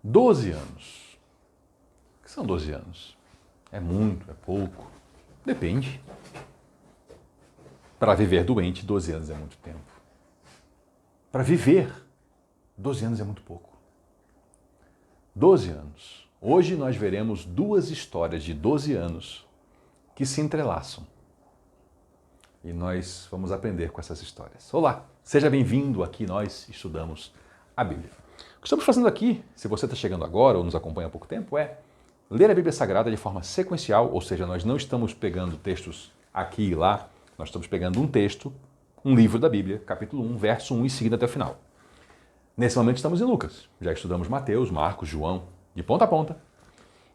12 anos. O que são 12 anos? É muito, é pouco? Depende. Para viver doente, 12 anos é muito tempo. Para viver, 12 anos é muito pouco. 12 anos. Hoje nós veremos duas histórias de 12 anos que se entrelaçam. E nós vamos aprender com essas histórias. Olá, seja bem-vindo, aqui nós estudamos a Bíblia. O que estamos fazendo aqui, se você está chegando agora ou nos acompanha há pouco tempo, é ler a Bíblia Sagrada de forma sequencial, ou seja, nós não estamos pegando textos aqui e lá, nós estamos pegando um texto, um livro da Bíblia, capítulo 1, verso 1 e seguindo até o final. Nesse momento estamos em Lucas, já estudamos Mateus, Marcos, João, de ponta a ponta.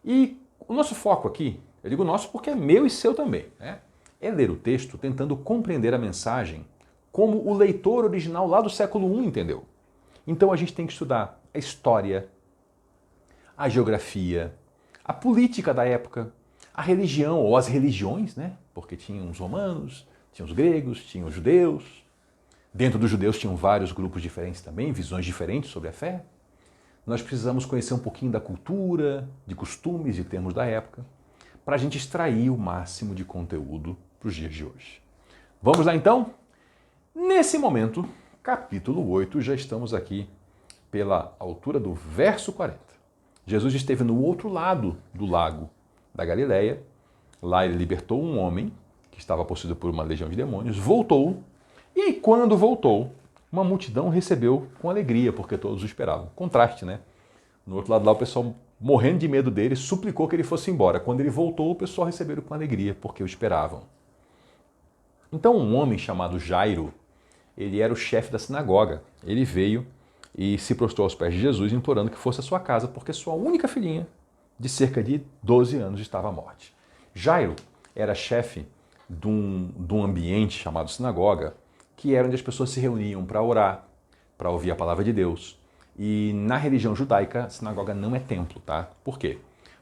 E o nosso foco aqui, eu digo nosso porque é meu e seu também, né? É ler o texto tentando compreender a mensagem como o leitor original lá do século I entendeu. Então a gente tem que estudar a história, a geografia, a política da época, a religião ou as religiões, né? Porque tinham os romanos, tinham os gregos, tinham os judeus. Dentro dos judeus tinham vários grupos diferentes também, visões diferentes sobre a fé. Nós precisamos conhecer um pouquinho da cultura, de costumes e termos da época, para a gente extrair o máximo de conteúdo para os dias de hoje. Vamos lá então? Nesse momento, capítulo 8, já estamos aqui pela altura do verso 40. Jesus esteve no outro lado do lago da Galileia. Lá ele libertou um homem que estava possuído por uma legião de demônios, voltou, e quando voltou, uma multidão recebeu com alegria, porque todos o esperavam. Contraste, né? No outro lado lá, o pessoal, morrendo de medo dele, suplicou que ele fosse embora. Quando ele voltou, o pessoal recebeu com alegria, porque o esperavam. Então, um homem chamado Jairo, ele era o chefe da sinagoga. Ele veio e se prostrou aos pés de Jesus, implorando que fosse à sua casa, porque sua única filhinha, de cerca de 12 anos, estava à morte. Jairo era chefe de um ambiente chamado sinagoga, que era onde as pessoas se reuniam para orar, para ouvir a palavra de Deus. E na religião judaica, a sinagoga não é templo, tá? Por quê?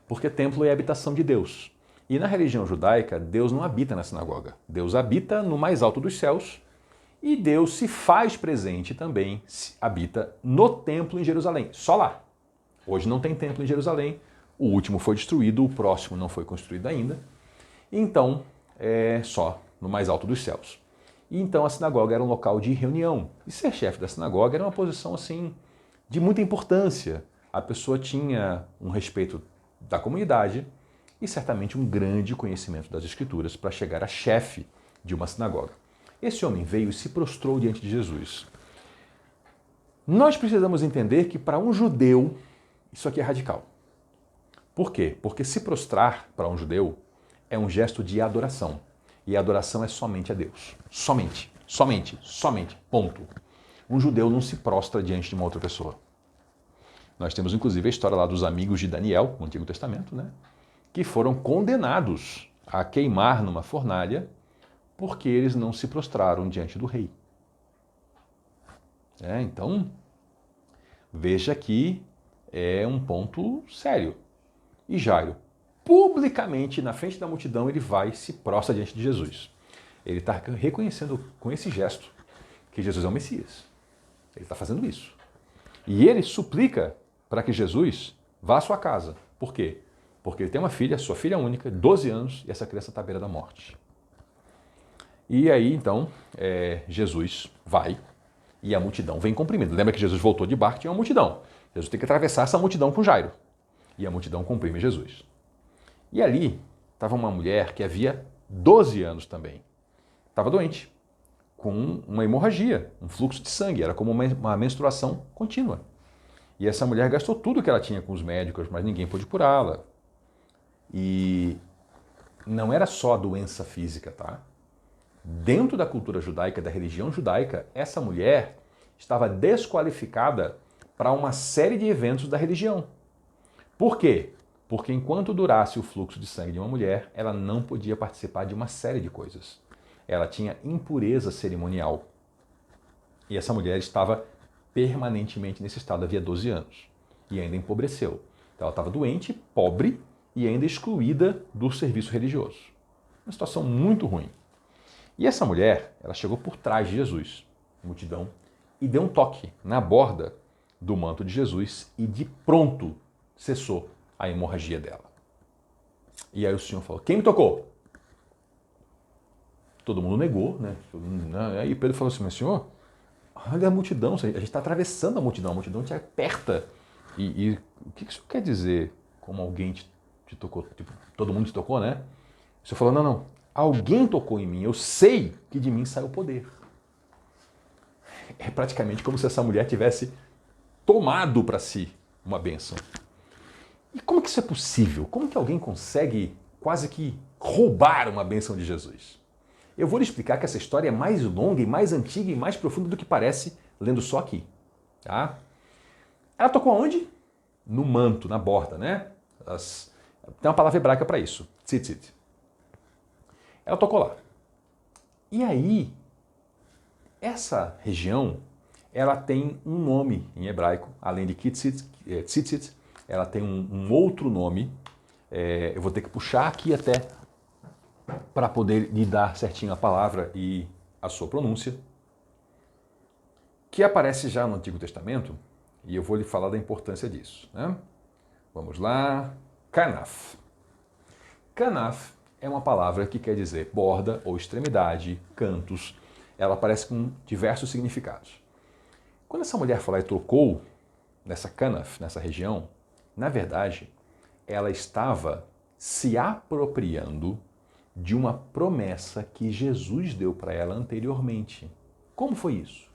Porque templo é a habitação de Deus. E na religião judaica, Deus não habita na sinagoga. Deus habita no mais alto dos céus e Deus se faz presente também, habita no templo em Jerusalém. Só lá. Hoje não tem templo em Jerusalém. O último foi destruído, o próximo não foi construído ainda. Então, é só no mais alto dos céus. E então a sinagoga era um local de reunião. E ser chefe da sinagoga era uma posição assim de muita importância. A pessoa tinha um respeito da comunidade e certamente um grande conhecimento das Escrituras para chegar a chefe de uma sinagoga. Esse homem veio e se prostrou diante de Jesus. Nós precisamos entender que para um judeu isso aqui é radical. Por quê? Porque se prostrar para um judeu é um gesto de adoração. E a adoração é somente a Deus. Somente. Somente. Somente. Ponto. Um judeu não se prostra diante de uma outra pessoa. Nós temos inclusive a história lá dos amigos de Daniel, no Antigo Testamento, né? Que foram condenados a queimar numa fornalha porque eles não se prostraram diante do rei. Então, veja que é um ponto sério. E Jairo, publicamente, na frente da multidão, ele vai e se prostra diante de Jesus. Ele está reconhecendo com esse gesto que Jesus é o Messias. Ele está fazendo isso. E ele suplica para que Jesus vá à sua casa. Por quê? Porque ele tem uma filha, sua filha única, 12 anos, e essa criança está à beira da morte. E aí, então, Jesus vai e a multidão vem comprimindo. Lembra que Jesus voltou de barco e tinha uma multidão. Jesus tem que atravessar essa multidão com Jairo. E a multidão comprime Jesus. E ali estava uma mulher que havia 12 anos também. Estava doente, com uma hemorragia, um fluxo de sangue. Era como uma menstruação contínua. E essa mulher gastou tudo que ela tinha com os médicos, mas ninguém pôde curá-la. E não era só a doença física, tá? Dentro da cultura judaica, da religião judaica, essa mulher estava desqualificada para uma série de eventos da religião. Por quê? Porque enquanto durasse o fluxo de sangue de uma mulher, ela não podia participar de uma série de coisas. Ela tinha impureza cerimonial. E essa mulher estava permanentemente nesse estado havia 12 anos. E ainda empobreceu. Então ela estava doente, pobre e ainda excluída do serviço religioso. Uma situação muito ruim. E essa mulher, ela chegou por trás de Jesus, multidão, e deu um toque na borda do manto de Jesus e de pronto cessou a hemorragia dela. E aí o Senhor falou, quem me tocou? Todo mundo negou, né? Aí Pedro falou assim, mas Senhor, olha a multidão, a gente está atravessando a multidão te aperta. E o que isso quer dizer como alguém te tocou? Tipo, todo mundo te tocou, né? O Senhor falou, não, alguém tocou em mim, eu sei que de mim sai o poder. É praticamente como se essa mulher tivesse tomado para si uma bênção. E como que isso é possível? Como que alguém consegue quase que roubar uma bênção de Jesus? Eu vou lhe explicar que essa história é mais longa e mais antiga e mais profunda do que parece lendo só aqui. Tá? Ela tocou aonde? No manto, na borda, né? Tem uma palavra hebraica para isso, tzitzit. Ela tocou lá. E aí, essa região, ela tem um nome em hebraico, além de tzitzit, ela tem um outro nome. Eu vou ter que puxar aqui até para poder lhe dar certinho a palavra e a sua pronúncia, que aparece já no Antigo Testamento, e eu vou lhe falar da importância disso. Né? Vamos lá. Kanaf. Kanaf é uma palavra que quer dizer borda ou extremidade, cantos. Ela aparece com diversos significados. Quando essa mulher foi lá e tocou nessa kanaf, nessa região, na verdade, ela estava se apropriando de uma promessa que Jesus deu para ela anteriormente. Como foi isso?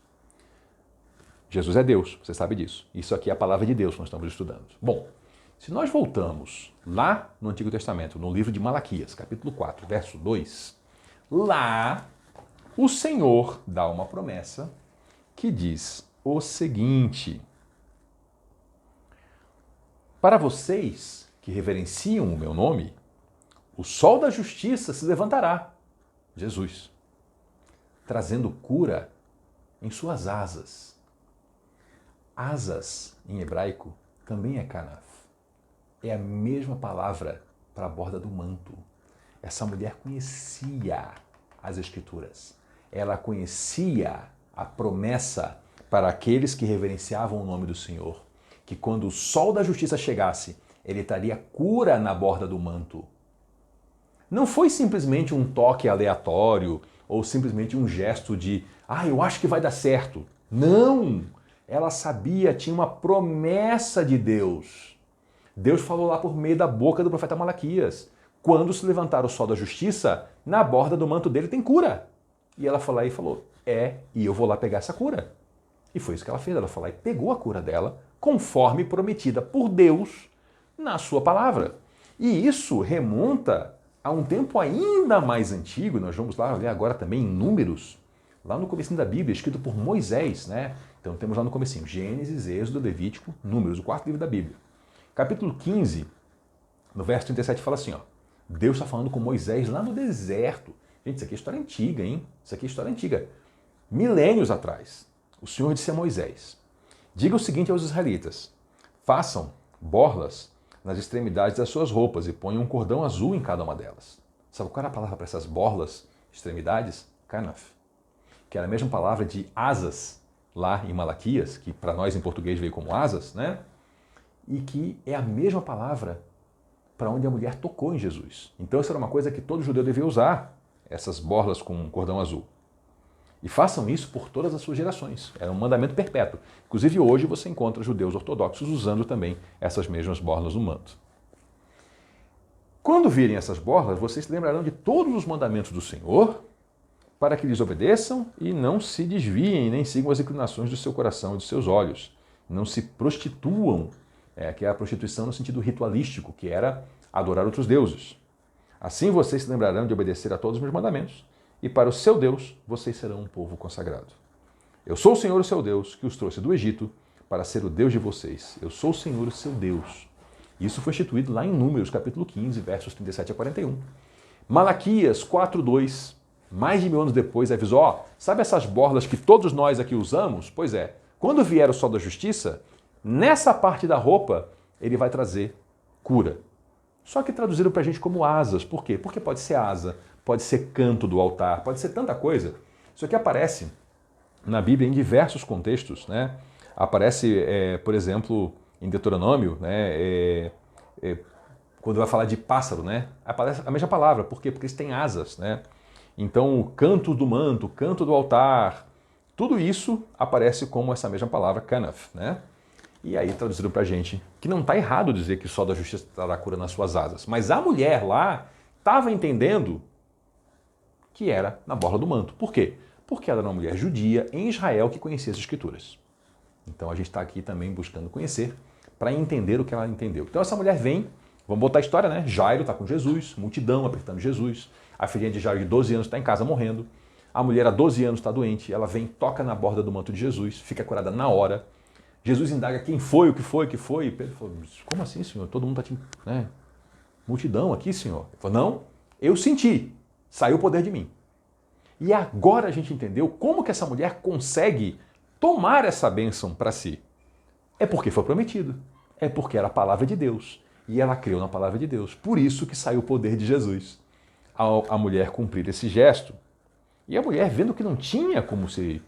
Jesus é Deus, você sabe disso. Isso aqui é a palavra de Deus que nós estamos estudando. Bom, se nós voltamos lá no Antigo Testamento, no livro de Malaquias, capítulo 4, verso 2, lá o Senhor dá uma promessa que diz o seguinte: para vocês que reverenciam o meu nome, o sol da justiça se levantará, Jesus, trazendo cura em suas asas. Asas, em hebraico, também é kanaf. É a mesma palavra para a borda do manto. Essa mulher conhecia as Escrituras. Ela conhecia a promessa para aqueles que reverenciavam o nome do Senhor, que quando o sol da justiça chegasse, ele traria cura na borda do manto. Não foi simplesmente um toque aleatório ou simplesmente um gesto de eu acho que vai dar certo. Não! Ela sabia, tinha uma promessa de Deus. Deus falou lá por meio da boca do profeta Malaquias. Quando se levantar o sol da justiça, na borda do manto dele tem cura. E ela foi lá e falou, e eu vou lá pegar essa cura. E foi isso que ela fez, ela foi lá e pegou a cura dela, conforme prometida por Deus na sua palavra. E isso remonta a um tempo ainda mais antigo, nós vamos lá ver agora também em Números, lá no comecinho da Bíblia, escrito por Moisés, né? Então temos lá no comecinho, Gênesis, Êxodo, Levítico, Números, o quarto livro da Bíblia. Capítulo 15, no verso 37, fala assim, Deus está falando com Moisés lá no deserto. Gente, isso aqui é história antiga, hein? Isso aqui é história antiga. Milênios atrás, o Senhor disse a Moisés, diga o seguinte aos israelitas, façam borlas nas extremidades das suas roupas e ponham um cordão azul em cada uma delas. Sabe qual era a palavra para essas borlas, extremidades? Kanaf. Que era a mesma palavra de asas, lá em Malaquias, que para nós em português veio como asas, né? E que é a mesma palavra para onde a mulher tocou em Jesus. Então isso era uma coisa que todo judeu devia usar, essas borlas com um cordão azul. E façam isso por todas as suas gerações. Era um mandamento perpétuo. Inclusive hoje você encontra judeus ortodoxos usando também essas mesmas borlas no manto. Quando virem essas borlas, vocês se lembrarão de todos os mandamentos do Senhor para que lhes obedeçam e não se desviem nem sigam as inclinações do seu coração e dos seus olhos. Não se prostituam, que é a prostituição no sentido ritualístico, que era adorar outros deuses. Assim vocês se lembrarão de obedecer a todos os meus mandamentos, e para o seu Deus vocês serão um povo consagrado. Eu sou o Senhor, o seu Deus, que os trouxe do Egito para ser o Deus de vocês. Eu sou o Senhor, o seu Deus. Isso foi instituído lá em Números, capítulo 15, versos 37 a 41. Malaquias 4:2, mais de 1000 anos depois, avisou, sabe essas borlas que todos nós aqui usamos? Pois é, quando vier o sol da justiça, nessa parte da roupa, ele vai trazer cura. Só que traduziram para a gente como asas. Por quê? Porque pode ser asa, pode ser canto do altar, pode ser tanta coisa. Isso aqui aparece na Bíblia em diversos contextos, né? Aparece, por exemplo, em Deuteronômio, né, quando vai falar de pássaro, né, aparece a mesma palavra. Por quê? Porque eles têm asas, né? Então, o canto do manto, o canto do altar, tudo isso aparece como essa mesma palavra, kanaf, né? E aí traduziram pra gente que não está errado dizer que só da justiça trará cura nas suas asas. Mas a mulher lá estava entendendo que era na borda do manto. Por quê? Porque ela era uma mulher judia em Israel que conhecia as escrituras. Então a gente está aqui também buscando conhecer para entender o que ela entendeu. Então essa mulher vem, vamos botar a história, né? Jairo está com Jesus, multidão apertando Jesus. A filhinha de Jairo de 12 anos está em casa morrendo. A mulher há 12 anos está doente, ela vem, toca na borda do manto de Jesus, fica curada na hora. Jesus indaga quem foi, o que foi, o que foi. E Pedro falou, como assim, senhor? Todo mundo está né? Multidão aqui, senhor. Ele falou, não, eu senti, saiu o poder de mim. E agora a gente entendeu como que essa mulher consegue tomar essa bênção para si. É porque foi prometido. É porque era a palavra de Deus. E ela creu na palavra de Deus. Por isso que saiu o poder de Jesus. A mulher cumprir esse gesto. E a mulher, vendo que não tinha como se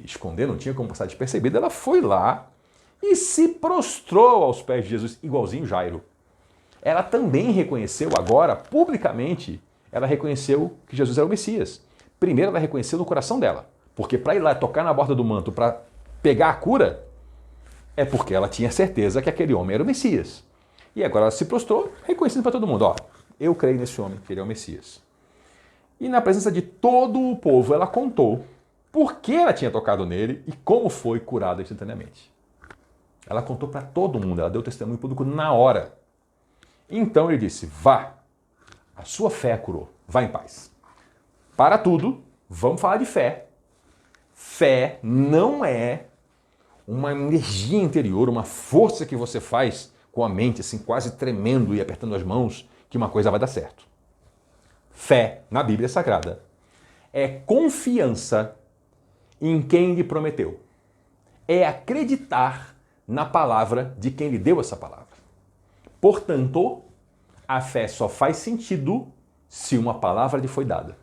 esconder, não tinha como passar despercebida, ela foi lá e se prostrou aos pés de Jesus, igualzinho Jairo. Ela também reconheceu agora, publicamente, ela reconheceu que Jesus era o Messias. Primeiro ela reconheceu no coração dela, porque para ir lá tocar na borda do manto, para pegar a cura, é porque ela tinha certeza que aquele homem era o Messias. E agora ela se prostrou, reconhecendo para todo mundo, ó, eu creio nesse homem, que ele é o Messias. E na presença de todo o povo, ela contou por que ela tinha tocado nele e como foi curada instantaneamente. Ela contou para todo mundo, ela deu testemunho público na hora. Então ele disse, vá, a sua fé a curou, vá em paz. Para tudo, vamos falar de fé. Fé não é uma energia interior, uma força que você faz com a mente, assim, quase tremendo e apertando as mãos, que uma coisa vai dar certo. Fé, na Bíblia Sagrada, é confiança em quem lhe prometeu. É acreditar na palavra de quem lhe deu essa palavra. Portanto, a fé só faz sentido se uma palavra lhe foi dada.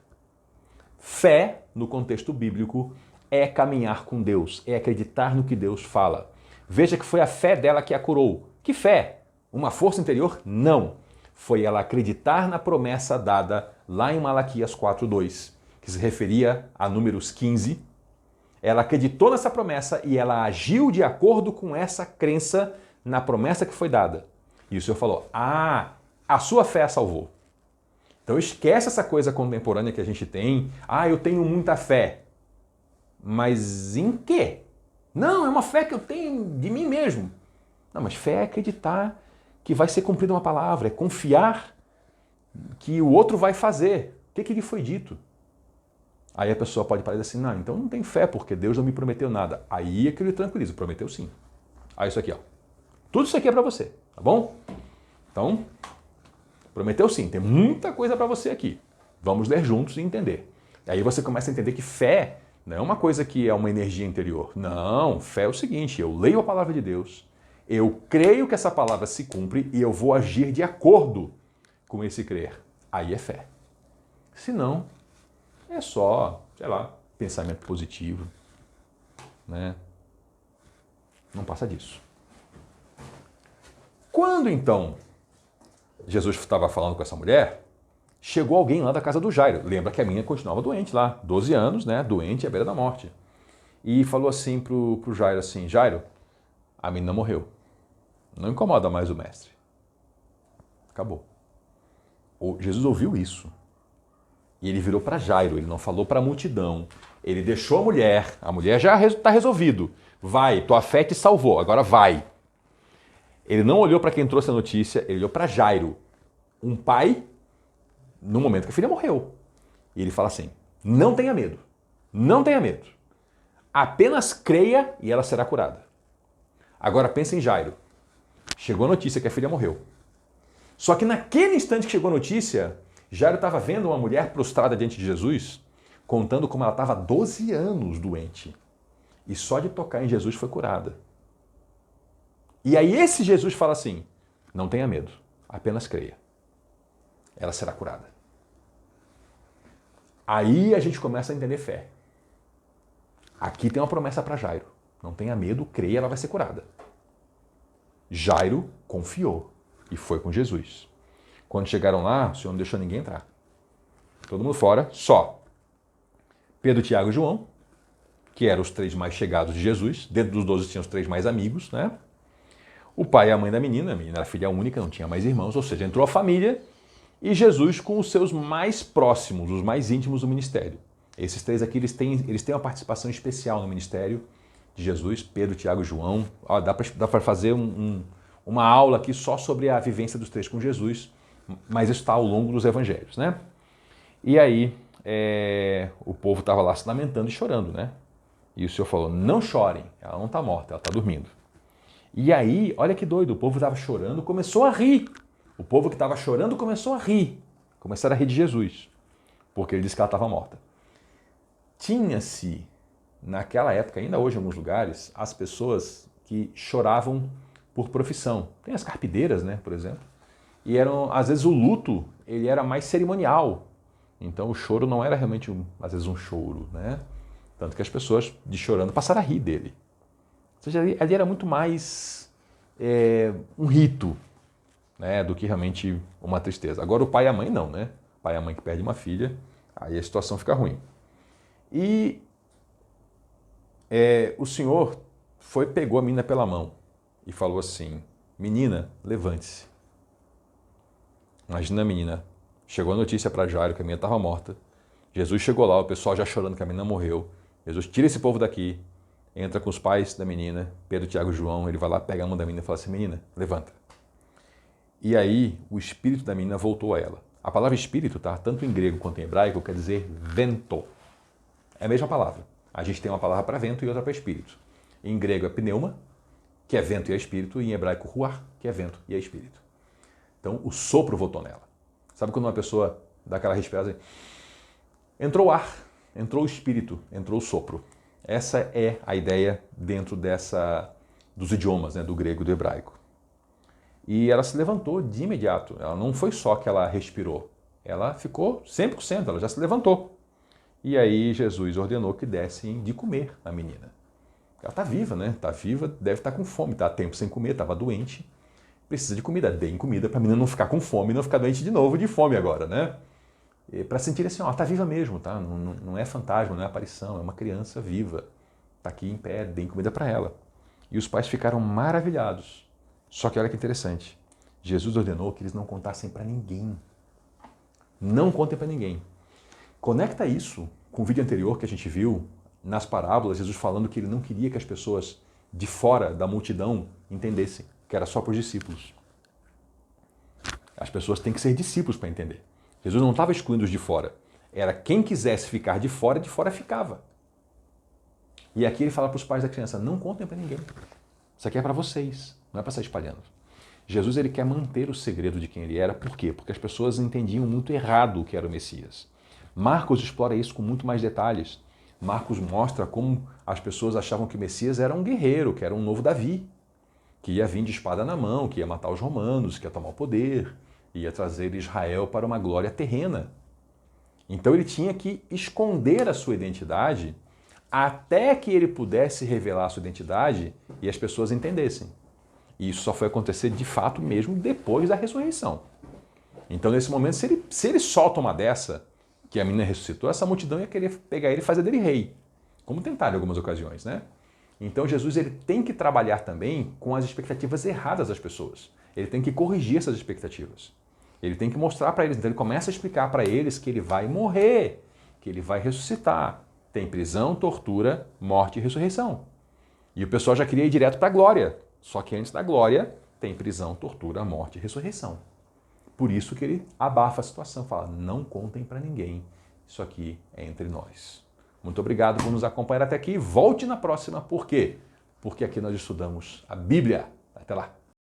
Fé, no contexto bíblico, é caminhar com Deus, é acreditar no que Deus fala. Veja que foi a fé dela que a curou. Que fé? Uma força interior? Não. Foi ela acreditar na promessa dada lá em Malaquias 4:2, que se referia a Números 15. Ela acreditou nessa promessa e ela agiu de acordo com essa crença na promessa que foi dada. E o Senhor falou, a sua fé a salvou. Então esquece essa coisa contemporânea que a gente tem. Eu tenho muita fé. Mas em quê? Não, é uma fé que eu tenho de mim mesmo. Não, mas fé é acreditar que vai ser cumprida uma palavra, é confiar que o outro vai fazer. O que lhe foi dito? Aí a pessoa pode parar e dizer assim, não, então não tem fé, porque Deus não me prometeu nada. Aí é que eu lhe tranquilizo, prometeu sim. Isso aqui, ó. Tudo isso aqui é para você, tá bom? Então, prometeu sim, tem muita coisa para você aqui. Vamos ler juntos e entender. E aí você começa a entender que fé não é uma coisa que é uma energia interior. Não, fé é o seguinte, eu leio a palavra de Deus, eu creio que essa palavra se cumpre e eu vou agir de acordo com esse crer. Aí é fé. Se não, é só, sei lá, pensamento positivo, né? Não passa disso. Quando então Jesus estava falando com essa mulher, chegou alguém lá da casa do Jairo. Lembra que a menina continuava doente lá, 12 anos, né? Doente à beira da morte. E falou assim pro Jairo assim, Jairo, a menina morreu. Não incomoda mais o mestre. Acabou. Jesus ouviu isso. E ele virou para Jairo, ele não falou para a multidão. Ele deixou a mulher já está resolvido. Vai, tua fé te salvou, agora vai. Ele não olhou para quem trouxe a notícia, ele olhou para Jairo, um pai, no momento que a filha morreu. E ele fala assim, não tenha medo, não tenha medo. Apenas creia e ela será curada. Agora pensa em Jairo. Chegou a notícia que a filha morreu. Só que naquele instante que chegou a notícia, Jairo estava vendo uma mulher prostrada diante de Jesus, contando como ela estava há 12 anos doente. E só de tocar em Jesus foi curada. E aí esse Jesus fala assim, não tenha medo, apenas creia. Ela será curada. Aí a gente começa a entender fé. Aqui tem uma promessa para Jairo. Não tenha medo, creia, ela vai ser curada. Jairo confiou e foi com Jesus. Quando chegaram lá, o Senhor não deixou ninguém entrar. Todo mundo fora, só Pedro, Tiago e João, que eram os 3 mais chegados de Jesus. Dentro dos 12 tinham os 3 mais amigos, né? O pai e a mãe da menina, a menina era filha única, não tinha mais irmãos, ou seja, entrou a família e Jesus com os seus mais próximos, os mais íntimos do ministério. Esses 3 aqui, eles têm uma participação especial no ministério de Jesus, Pedro, Tiago e João. Ó, dá para fazer uma aula aqui só sobre a vivência dos 3 com Jesus, mas isso está ao longo dos evangelhos, né? E aí, o povo estava lá se lamentando e chorando, né? E o Senhor falou, não chorem, ela não está morta, ela está dormindo. E aí, olha que doido, o povo estava chorando, começou a rir. O povo que estava chorando começou a rir. Começaram a rir de Jesus, porque ele disse que ela estava morta. Tinha-se, naquela época, ainda hoje em alguns lugares, as pessoas que choravam por profissão. Tem as carpideiras, né, por exemplo. E às vezes o luto, ele era mais cerimonial. Então o choro não era realmente, às vezes, um choro, né? Tanto que as pessoas, de chorando, passaram a rir dele. Ou seja, ali era muito mais um rito, né, do que realmente uma tristeza. Agora o pai e a mãe não, né? O pai e a mãe que perdem uma filha, aí a situação fica ruim. E o Senhor pegou a menina pela mão e falou assim, menina, levante-se. Imagina a menina, chegou a notícia para Jairo que a menina estava morta. Jesus chegou lá, o pessoal já chorando que a menina morreu. Jesus tira esse povo daqui, entra com os pais da menina, Pedro, Tiago e João, ele vai lá, pega a mão da menina e fala assim, menina, levanta. E aí o espírito da menina voltou a ela. A palavra espírito, tá? Tanto em grego quanto em hebraico, quer dizer vento. É a mesma palavra. A gente tem uma palavra para vento e outra para espírito. Em grego é pneuma, que é vento e é espírito, e em hebraico ruach, que é vento e é espírito. Então o sopro voltou nela. Sabe quando uma pessoa dá aquela respirada assim? Entrou o ar, entrou o espírito, entrou o sopro. Essa é a ideia dentro dos idiomas, né, do grego e do hebraico. E ela se levantou de imediato. Ela não foi só que ela respirou, ela ficou 100%, ela já se levantou. E aí Jesus ordenou que dessem de comer a menina. Ela está viva, né? Está viva, deve estar com fome, está há tempo sem comer, estava doente. Precisa de comida, deem comida para a menina não ficar com fome e não ficar doente de novo de fome agora, né? Para sentir assim, ó, está viva mesmo, tá? Não é fantasma, não é aparição, é uma criança viva. Está aqui em pé, deem comida para ela. E os pais ficaram maravilhados. Só que olha que interessante, Jesus ordenou que eles não contassem para ninguém. Não contem para ninguém. Conecta isso com o vídeo anterior que a gente viu, nas parábolas, Jesus falando que ele não queria que as pessoas de fora da multidão entendessem, que era só para os discípulos. As pessoas têm que ser discípulos para entender. Jesus não estava excluindo os de fora. Era quem quisesse ficar de fora ficava. E aqui ele fala para os pais da criança, não contem para ninguém. Isso aqui é para vocês, não é para sair espalhando. Jesus ele quer manter o segredo de quem ele era, por quê? Porque as pessoas entendiam muito errado o que era o Messias. Marcos explora isso com muito mais detalhes. Marcos mostra como as pessoas achavam que o Messias era um guerreiro, que era um novo Davi, que ia vir de espada na mão, que ia matar os romanos, que ia tomar o poder, ia trazer Israel para uma glória terrena. Então ele tinha que esconder a sua identidade até que ele pudesse revelar a sua identidade e as pessoas entendessem. E isso só foi acontecer de fato mesmo depois da ressurreição. Então nesse momento, se ele solta uma dessa, que a menina ressuscitou, essa multidão ia querer pegar ele e fazer dele rei, como tentaram em algumas ocasiões, né? Então Jesus ele tem que trabalhar também com as expectativas erradas das pessoas. Ele tem que corrigir essas expectativas. Ele tem que mostrar para eles, então ele começa a explicar para eles que ele vai morrer, que ele vai ressuscitar. Tem prisão, tortura, morte e ressurreição. E o pessoal já queria ir direto para a glória. Só que antes da glória tem prisão, tortura, morte e ressurreição. Por isso que ele abafa a situação, fala, não contem para ninguém, isso aqui é entre nós. Muito obrigado por nos acompanhar até aqui. Volte na próxima, por quê? Porque aqui nós estudamos a Bíblia. Até lá!